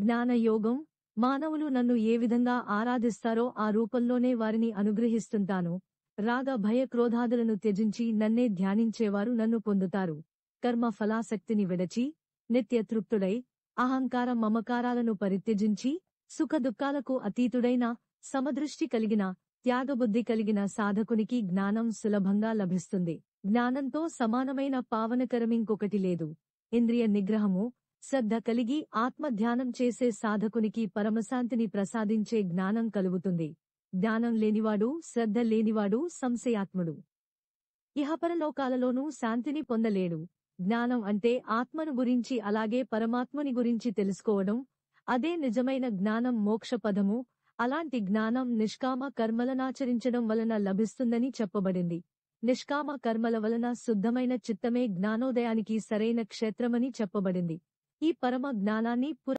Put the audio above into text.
జ్ఞానయోగం. మానవులు నన్ను ఏ విధంగా ఆరాధిస్తారో ఆ రూపంలోనే వారిని అనుగ్రహిస్తుంటాను. రాగ భయ క్రోధాదులను త్యజించి నన్నే ధ్యానించేవారు నన్ను పొందుతారు. కర్మ ఫలాసక్తిని విడచి నిత్య తృప్తుడై అహంకార మమకారాలను పరిత్యజించి సుఖదుఖాలకు అతీతుడైన సమదృష్టి కలిగిన త్యాగబుద్ధి కలిగిన సాధకునికి జ్ఞానం సులభంగా లభిస్తుంది. జ్ఞానంతో సమానమైన పావనకరమింకొకటి లేదు. ఇంద్రియ నిగ్రహము, శ్రద్ధ కలిగి ఆత్మధ్యానం చేసే సాధకునికి పరమశాంతిని ప్రసాదించే జ్ఞానం కలుగుతుంది. జ్ఞానం లేనివాడు, శ్రద్ధ లేనివాడు సంశయాత్ముడు. ఇహపరలోకాలలోనూ శాంతిని పొందలేడు. జ్ఞానం అంటే ఆత్మను గురించి అలాగే పరమాత్మని గురించి తెలుసుకోవడం. అదే నిజమైన జ్ఞానం, మోక్షపదము. అలాంటి జ్ఞానం నిష్కామ కర్మలనాచరించడం వలన లభిస్తుందని చెప్పబడింది. నిష్కామ కర్మల వలన శుద్ధమైన చిత్తమే జ్ఞానోదయానికి సరైన క్షేత్రమని చెప్పబడింది. ఈ పరమ జ్ఞానాన్ని